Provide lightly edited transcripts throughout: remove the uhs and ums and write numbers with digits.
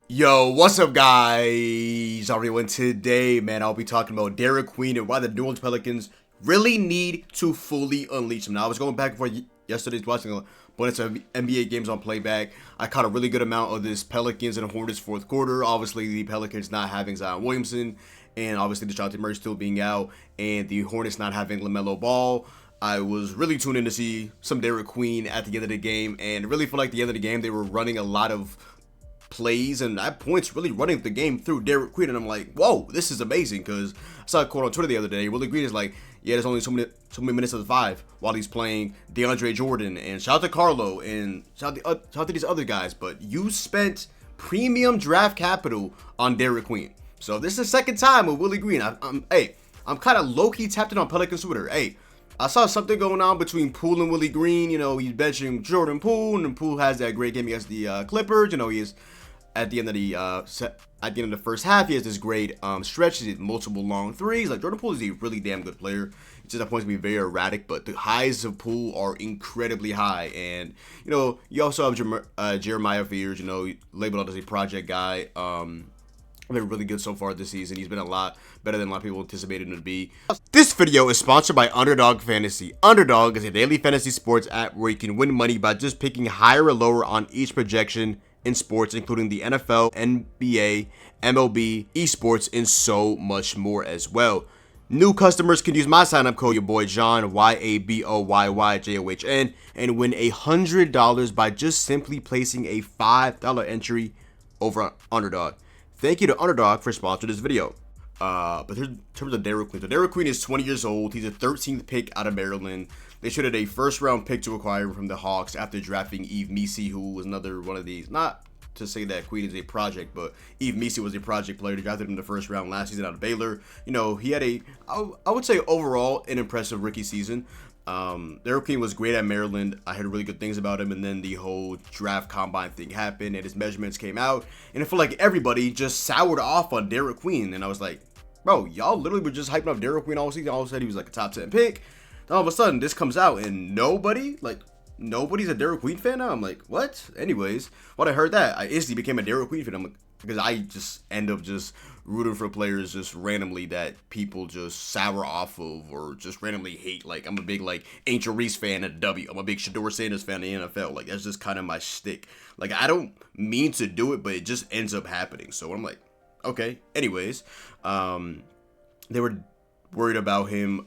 Yo, what's up, guys? Everyone, today, man, I'll be talking about Derik Queen and why the New Orleans Pelicans really need to fully unleash him. Now, I was going back and forth yesterday's watching a bunch of NBA games on Playback. I caught a really good amount of this Pelicans and Hornets fourth quarter. Obviously, the Pelicans not having Zion Williamson, and obviously DeAndre Murray still being out, and the Hornets not having LaMelo Ball. I was really tuned in to see some Derik Queen at the end of the game, and really feel like the end of the game they were running a lot of plays and at points really running the game through Derik Queen, and I'm like, whoa, this is amazing. Because I saw a quote on Twitter the other day. Willie is like, yeah, there's only so many minutes of the five while he's playing DeAndre Jordan, and shout out to Carlo and shout out to these other guys, but you spent premium draft capital on Derik Queen. So this is the second time with Willie Green. I'm kind of low-key tapped in on Pelicans Twitter. Hey, I saw something going on between Poole and Willie Green. You know, he's benching Jordan Poole, and Poole has that great game against the Clippers. You know, he's at the end of the first half, he has this great stretch. He did multiple long threes. Like, Jordan Poole is a really damn good player. It's just at points to be very erratic, but the highs of Poole are incredibly high. And you know, you also have Jeremiah Fears. You know, labeled as a project guy. Been really good so far this season. He's been a lot better than a lot of people anticipated him to be. This video is sponsored by Underdog Fantasy. Underdog is a daily fantasy sports app where you can win money by just picking higher or lower on each projection in sports, including the NFL, NBA, MLB, esports, and so much more as well. New customers can use my sign-up code, your boy John, YABOYYJOHN, and win $100 by just simply placing a $5 entry over on Underdog. Thank you to Underdog for sponsoring this video. But in terms of Derik Queen, so Derik Queen is 20 years old. He's a 13th pick out of Maryland. They traded a first-round pick to acquire him from the Hawks after drafting Yves Missi, who was another one of these. Not to say that Queen is a project, but Yves Missi was a project player. They drafted him in the first round last season out of Baylor. You know, he had I would say overall an impressive rookie season. Derik Queen was great at Maryland. I heard really good things about him, and then the whole draft combine thing happened, and his measurements came out, and I feel like everybody just soured off on Derik Queen, and I was like, bro, y'all literally were just hyping up Derik Queen all season. All said he was like a top 10 pick. Then all of a sudden, this comes out, and nobody's a Derik Queen fan now. I'm like, what? Anyways, when I heard that, I instantly became a Derik Queen fan. I'm like, because I just end up just rooting for players just randomly that people just sour off of or just randomly hate. Like, I'm a big, like, Angel Reese fan at W. I'm a big Shedeur Sanders fan in the NFL. Like, that's just kind of my shtick. Like, I don't mean to do it, but it just ends up happening. So I'm like, okay. Anyways, they were worried about him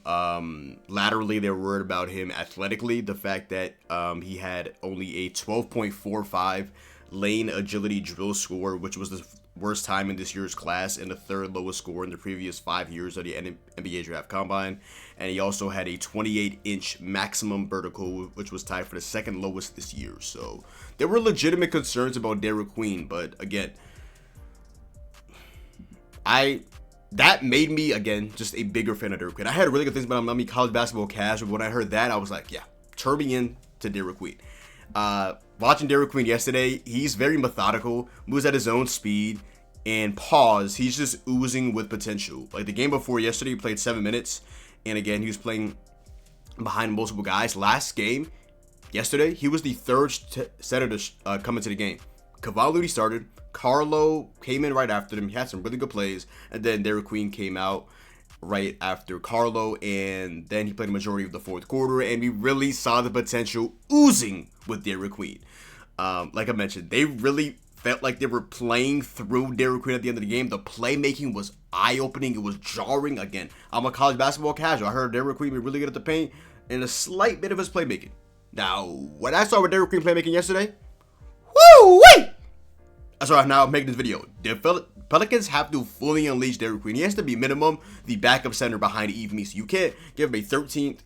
laterally. They were worried about him athletically. The fact that he had only a 12.45 lane agility drill score, which was the worst time in this year's class and the third lowest score in the previous 5 years of the NBA draft combine. And he also had a 28-inch maximum vertical, which was tied for the second lowest this year. So there were legitimate concerns about Derik Queen, but again, that made me, again, just a bigger fan of Derik Queen. I had really good things about him. I mean, college basketball casual, but when I heard that, I was like, yeah, turn me in to Derik Queen. Watching Derik Queen yesterday, he's very methodical, moves at his own speed, and he's just oozing with potential. Like the game before yesterday, he played 7 minutes, and again, he was playing behind multiple guys. Last game, yesterday, he was the third center to come into the game. Cavalli started. Carlo came in right after him. He had some really good plays, and then Derik Queen came out right after Carlo, and then he played the majority of the fourth quarter, and we really saw the potential oozing with Derik Queen. Like I mentioned, they really felt like they were playing through Derik Queen at the end of the game. The playmaking was eye-opening. It was jarring. Again, I'm a college basketball casual. I heard Derik Queen be really good at the paint and a slight bit of his playmaking. Now, what I saw with Derik Queen playmaking yesterday, woo-wee! That's why I'm now making this video. The Pelicans have to fully unleash Derik Queen. He has to be minimum the backup center behind Yves Missi. You can't give him a 13th,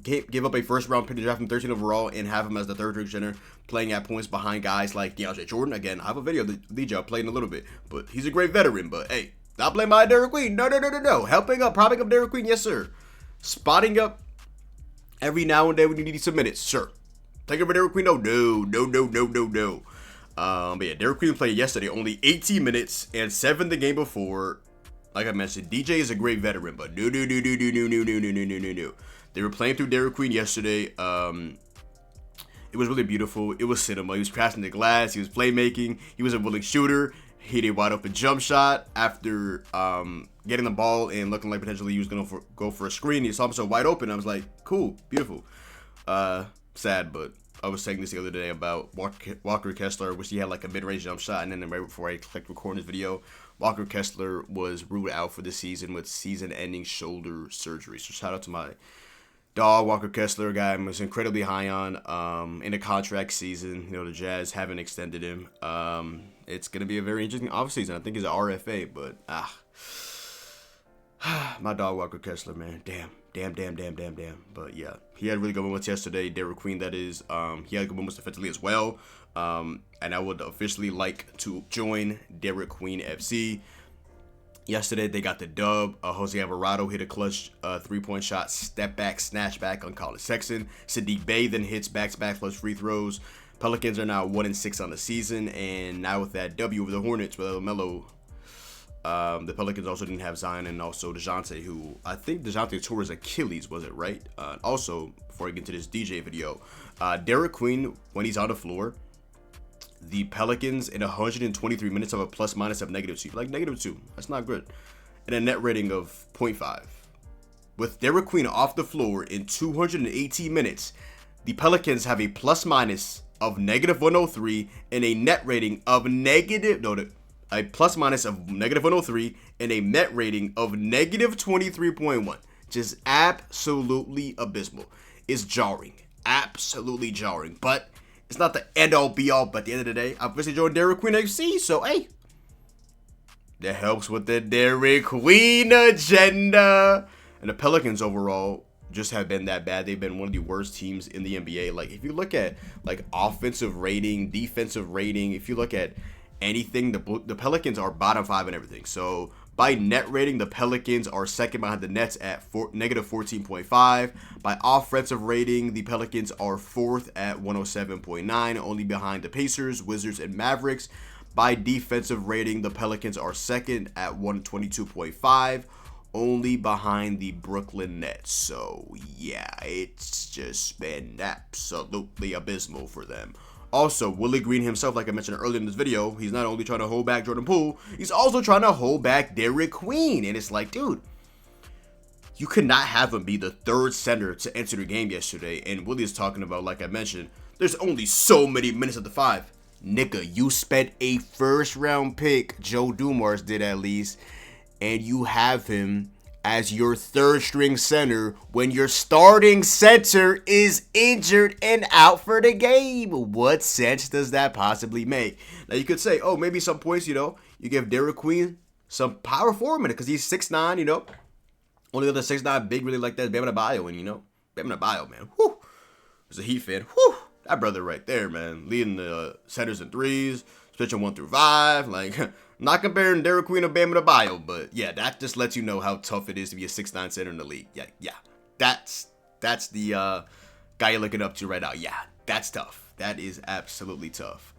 give up a first round pick to draft him 13 overall and have him as the third string center playing at points behind guys like DeAndre Jordan. Again, I have a video of the DJ. I'll play in a little bit, but he's a great veteran. But hey, not playing my Derik Queen. No. Helping up, propping up Derik Queen. Yes, sir. Spotting up every now and then when you need some minutes. Sure. Take over Derik Queen. No. But yeah, Derik Queen played yesterday only 18 minutes and 7 the game before. Like I mentioned, DJ is a great veteran, but no. They were playing through Derik Queen yesterday. It was really beautiful. It was cinema. He was crashing the glass. He was playmaking. He was a willing shooter. He hit a wide open jump shot after getting the ball and looking like potentially he was going to go for a screen. He saw himself wide open. I was like, cool, beautiful. Sad, but I was saying this the other day about Walker Kessler. Wish he had like a mid-range jump shot. And then right before I clicked record this video, Walker Kessler was ruled out for the season with season-ending shoulder surgery. So shout out to my dog, Walker Kessler, a guy I was incredibly high on in a contract season. You know, the Jazz haven't extended him. It's going to be a very interesting offseason. I think he's an RFA, but my dog, Walker Kessler, man. Damn. But yeah, he had really good moments yesterday. Derik Queen, that is. He had good moments defensively as well. And I would officially like to join Derik Queen FC. Yesterday, they got the dub. Jose Alvarado hit a clutch 3-point shot, step back, snatch back on Colin Sexton. Saddiq Bey then hits back-to-back clutch free throws. Pelicans are now 1-6 on the season, and now with that W over the Hornets with LaMelo, the Pelicans also didn't have Zion and also DeJounte, who I think DeJounte tore his Achilles, was it right? Also, before I get into this DJ video, Derik Queen, when he's on the floor, the Pelicans in 123 minutes have a plus-minus of -2. Like -2, that's not good. And a net rating of 0.5. With Derik Queen off the floor in 218 minutes, the Pelicans have a plus-minus of -103 and a net rating of a plus-minus of -103 and a net rating of -23.1. Just absolutely abysmal. It's jarring. Absolutely jarring. But it's not the end-all be-all, but at the end of the day, I'm obviously joined Derik Queen FC, so hey, that helps with the Derik Queen agenda. And the Pelicans overall just have been that bad. They've been one of the worst teams in the NBA. Like, if you look at, like, offensive rating, defensive rating, if you look at anything, the Pelicans are bottom 5 in everything. So by net rating, the Pelicans are second behind the Nets at -14.5. By offensive rating, the Pelicans are fourth at 107.9, only behind the Pacers, Wizards, and Mavericks. By defensive rating, the Pelicans are second at 122.5, only behind the Brooklyn Nets. So yeah, it's just been absolutely abysmal for them. Also, Willie Green himself, like I mentioned earlier in this video, he's not only trying to hold back Jordan Poole, he's also trying to hold back Derik Queen. And it's like, dude, you could not have him be the third center to enter the game yesterday. And Willie is talking about, like I mentioned, there's only so many minutes at the 5. Nigga, you spent a first-round pick, Joe Dumars did at least, and you have him as your third-string center when your starting center is injured and out for the game. What sense does that possibly make? Now, you could say, oh, maybe some points, you know, you give Derik Queen some power forward because he's 6'9", you know. Only other 6'9" big really like that is Bam Adebayo, and, you know, Bam Adebayo, man, whew. As a Heat fan, whew, that brother right there, man, leading the centers and threes, switching 1 through 5, like, not comparing Derik Queen to Bam Adebayo, but yeah, that just lets you know how tough it is to be a 6'9" center in the league. Yeah, that's the guy you're looking up to right now. Yeah, that's tough. That is absolutely tough.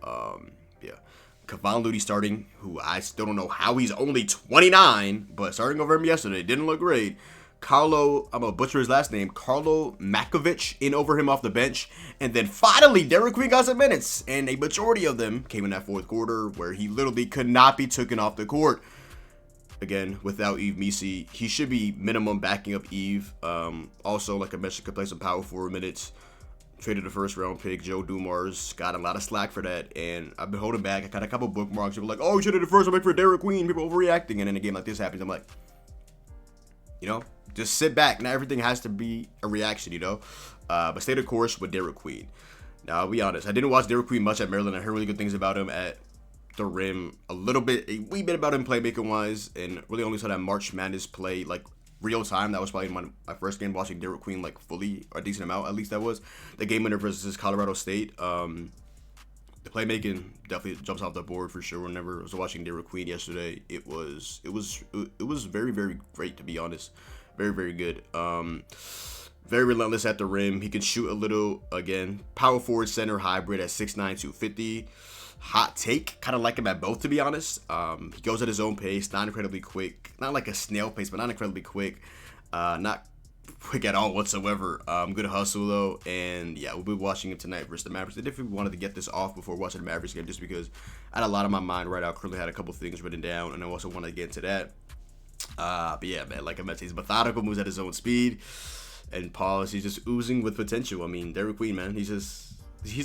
Yeah, Kevon Looney starting, who I still don't know how he's only 29, but starting over him yesterday didn't look great. I'm going to butcher his last name, Carlo Makovic in over him off the bench. And then finally, Derik Queen got some minutes. And a majority of them came in that fourth quarter where he literally could not be taken off the court. Again, without Yves Missi, he should be minimum backing up Yves. Also, like I mentioned, could play some power forward minutes. Traded a first-round pick. Joe Dumars got a lot of slack for that. And I've been holding back. I got a couple bookmarks. People like, oh, you should have the first-round pick for Derik Queen. People overreacting. And then a game like this happens. I'm like, you know, just sit back. Not everything has to be a reaction, you know. But stay the course with Derik Queen. Now, I'll be honest. I didn't watch Derik Queen much at Maryland. I heard really good things about him at the rim. A wee bit about him playmaking-wise. And really only saw that March Madness play, like, real time. That was probably my first game watching Derik Queen, like, fully, or a decent amount. At least that was. The game winner versus Colorado State. The playmaking definitely jumps off the board for sure. Whenever I was watching Derik Queen yesterday, it was very, very great, to be honest. Very, very good. Very relentless at the rim. He can shoot a little. Again, power forward center hybrid at 6'9", 250. Hot take. Kind of like him at both, to be honest. He goes at his own pace. Not incredibly quick. Not like a snail pace, but not incredibly quick. Not quick at all whatsoever. Good hustle though, and yeah, we'll be watching him tonight versus the Mavericks. I definitely wanted to get this off before watching the Mavericks game, just because I had a lot on my mind right now. I currently had a couple things written down, and I also wanted to get into that. But yeah, man, like I mentioned, he's methodical, moves at his own speed, and pause. He's just oozing with potential. I mean, Derik Queen, man, he's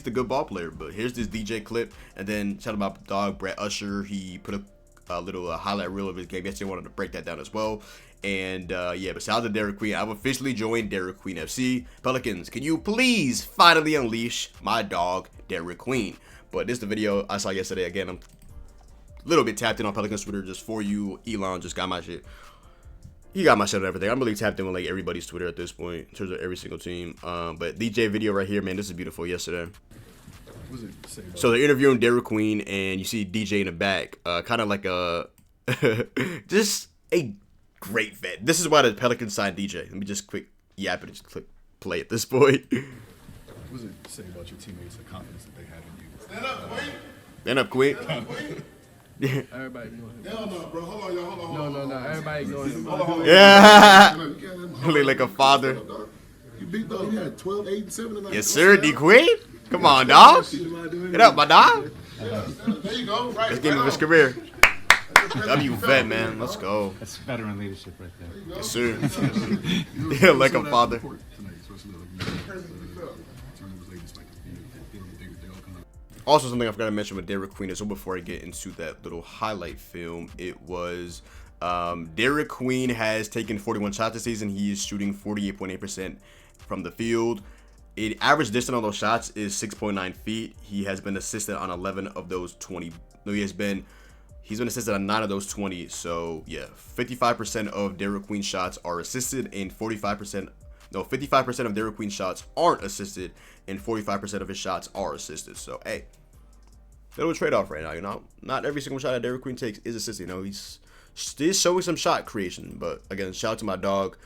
the good ball player. But here's this DJ clip, and then shout out my dog Brett Usher. He put a little highlight reel of his game yesterday. I wanted to break that down as well. And yeah, but shout out to Derik Queen. I've officially joined Derik Queen FC. Pelicans, can you please finally unleash my dog Derik Queen? But this is the video I saw yesterday. Again, I'm a little bit tapped in on Pelicans Twitter just for you. Elon just got my shit. He got my shit and everything. I'm really tapped in with like everybody's Twitter at this point in terms of every single team. But DJ video right here, man, this is beautiful yesterday. So they're interviewing Derik Queen, and you see DJ in the back, kind of like a just a great vet. This is why the Pelicans signed DJ. Let me just quick yap it and just click play at this point. What does it say about your teammates, the confidence that they have in you? Stand up, Queen. Stand up, Queen. Everybody ignore him. Hell no, bro. Hold on, y'all. Hold on. No. Everybody ignore him. Hold on. Yeah. Really like a father. You beat though. You had 12, 8, and 7 tonight. Yes, sir, D Queen. Come on, dog. Get up, my dog. There you go. Right. Let's give him his career. W vet, man. Let's go. That's veteran leadership right there. Yes, sir. Yeah, like a father. Also, something I forgot to mention with Derik Queen is, so before I get into that little highlight film, it was Derik Queen has taken 41 shots this season. He is shooting 48.8% from the field. Average distance on those shots is 6.9 feet. He has been assisted on 11 of those 20. No, he's been assisted on 9 of those 20. So yeah, 55% of Derik Queen's shots are assisted, and 55% of Derik Queen's shots aren't assisted, and 45% of his shots are assisted. So hey, little trade-off right now. You know, not every single shot that Derik Queen takes is assisted. You know, he's still showing some shot creation. But again, shout out to my dog.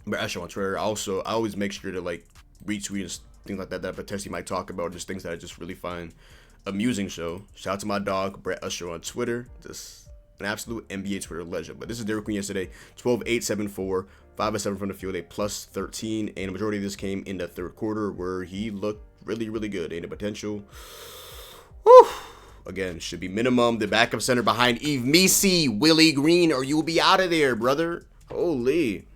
But actually on Twitter, I always make sure to like retweet and things like that I potentially might talk about, just things that I just really find amusing. Shout out to my dog Brett Usher on Twitter, just an absolute NBA Twitter legend. But this is Derik Queen yesterday, 12, 8, 7, 4, 5 of 7 from the field, a plus 13, and the majority of this came in the third quarter where he looked really, really good. And the potential, whew, again, should be minimum. The backup center behind Eve Misi, Willie Green, or you'll be out of there, brother. Holy.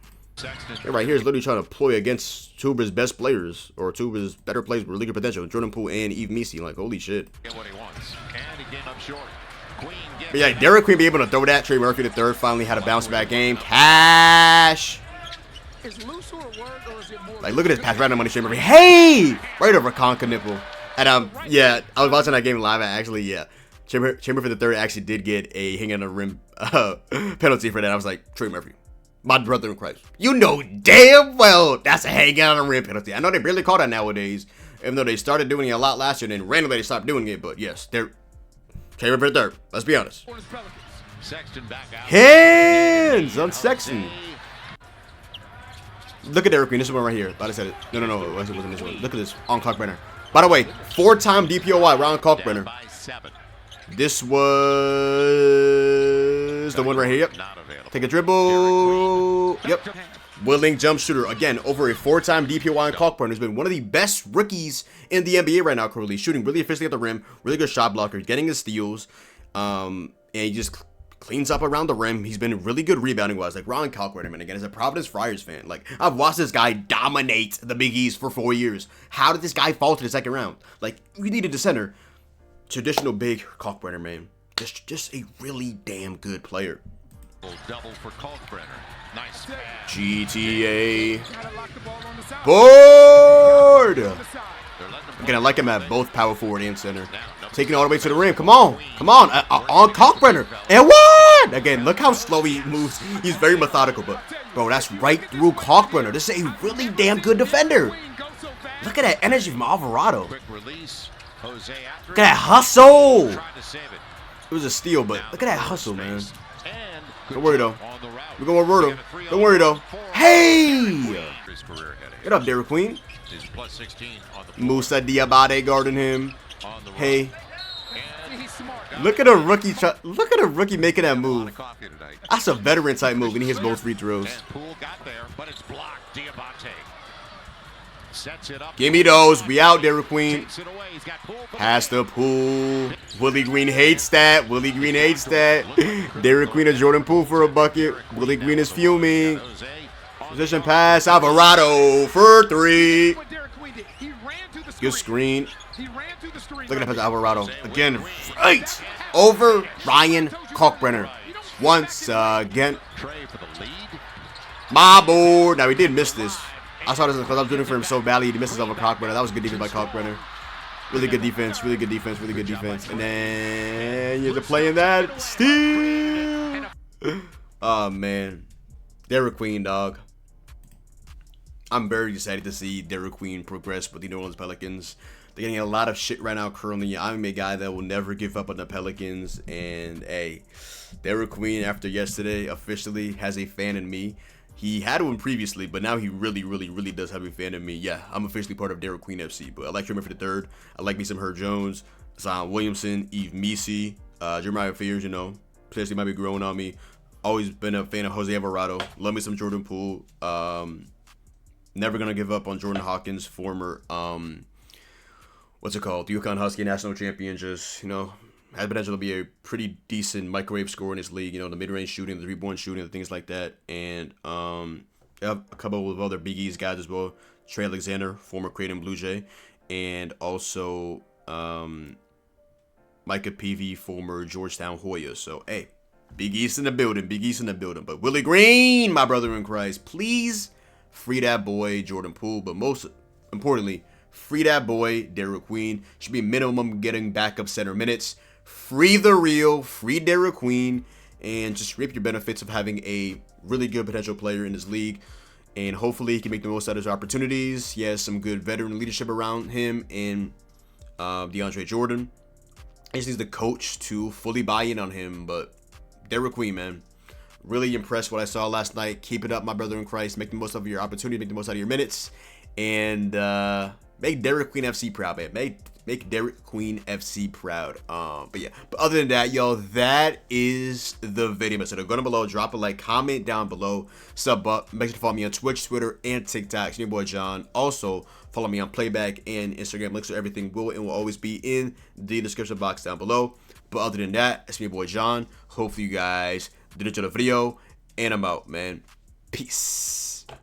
Yeah, right here is literally trying to ploy against two of his best players, or two of his better players with really good potential, Jordan Poole and Eve Misi. Like, holy shit. But yeah, Derik Queen be able to throw that. Trey Murphy the third finally had a bounce back game. Cash. Like, look at this pass right on money. Trey Murphy. Hey, right over Conca nipple. And yeah, I was watching that game live. Trey Murphy the third actually did get a hang on the rim penalty for that. I was like, Trey Murphy, my brother in Christ, you know damn well that's a hang out on the rim penalty. I know they barely call that nowadays, even though they started doing it a lot last year and then randomly they stopped doing it. But yes, they're Trey Murphy the third. Let's be honest. Hands on Sexton. Look at Derik Queen. This one right here. Thought I said it. No. It wasn't this one. Look at this on Kalkbrenner. By the way, 4-time DPOY Ron Kalkbrenner. This was the one right here. Yep. Take a dribble. Yep. Willing jump shooter. Again, over a 4-time DPOY and Kalkbrenner. Has been one of the best rookies in the NBA right now, currently. Shooting really efficiently at the rim. Really good shot blocker. Getting his steals. And he just cleans up around the rim. He's been really good rebounding wise. Like Ron Kalkbrenner, man. Again, as a Providence Friars fan, like I've watched this guy dominate the Big East for 4 years. How did this guy fall to the second round? Like, we needed a center. Traditional big Kalkbrenner, man. Just a really damn good player. Double for Kalkbrenner. Nice pass. GTA board. Again, I like him at both power forward and center. Taking it all the way to the rim. Come on. On Kalkbrenner. And what? Again, look how slow he moves. He's very methodical, but bro, that's right through Kalkbrenner. This is a really damn good defender. Look at that energy from Alvarado. Look at that hustle. It was a steal, but look at that hustle, man. Don't worry, though. We're going to reward him. Don't worry, though. Hey! Get up, Derik Queen. Musa Diabate guarding him. Hey. Look at a rookie. Look at a rookie making that move. Coffee tonight. That's a veteran type move, and he hits both free throws. And Poole got there, but it's blocked. Diabate sets it up. Give me those. We out, Derik Queen. Takes it away. He's got Poole for the Pass the Poole. Willie Green hates that. Willie Green hates that. Derik Queen and Jordan Poole for a bucket. Willie Green is fuming. Position pass. Alvarado for 3. Good screen. Look at that pass to Alvarado. Again, right over Ryan Kalkbrenner. Once again. Trey for the lead. My board. Now, he did miss this. I saw this because I was doing it for him so badly. He misses over Kalkbrenner. That was good defense by Kalkbrenner. Really good defense. Really good defense. Really good defense. And then you're playing that. Steal. Oh, man. Derik Queen, dog. I'm very excited to see Derik Queen progress with the New Orleans Pelicans. They're getting a lot of shit right now currently. I'm a guy that will never give up on the Pelicans. And, hey, Derik Queen, after yesterday, officially has a fan in me. He had one previously, but now he really, really, really does have a fan in me. Yeah, I'm officially part of Derik Queen FC. But I like Jeremy for the third. I like me some Herb Jones, Zion Williamson, Yves Misi, Jeremiah Fears, you know. Potentially might be growing on me. Always been a fan of Jose Alvarado. Love me some Jordan Poole. Never going to give up on Jordan Hawkins, former, what's it called? The UConn Husky national champion. Just, you know, has potential to be a pretty decent microwave scorer in this league. You know, the mid-range shooting, the three-point shooting, things like that. And they have a couple of other Big East guys as well. Trey Alexander, former Creighton Blue Jay. And also Micah Peavy, former Georgetown Hoya. So, hey, Big East in the building. Big East in the building. But Willie Green, my brother in Christ, please free that boy, Jordan Poole. But most importantly, free that boy, Derik Queen. Should be minimum getting backup center minutes. Free the real, free Derik Queen, and just reap your benefits of having a really good potential player in this league. And hopefully he can make the most out of his opportunities. He has some good veteran leadership around him in DeAndre Jordan. He just needs the coach to fully buy in on him. But Derik Queen, man, really impressed what I saw last night. Keep it up, my brother in Christ. Make the most of your opportunity. Make the most out of your minutes. And make Derik Queen FC proud, man. Make Derik Queen FC proud. But yeah. But other than that, yo, that is the video. So go down below, drop a like, comment down below, sub up. Make sure to follow me on Twitch, Twitter, and TikTok. It's your boy John. Also, follow me on Playback and Instagram. Links to everything will and will always be in the description box down below. But other than that, it's your boy John. Hopefully you guys did enjoy the video. And I'm out, man. Peace.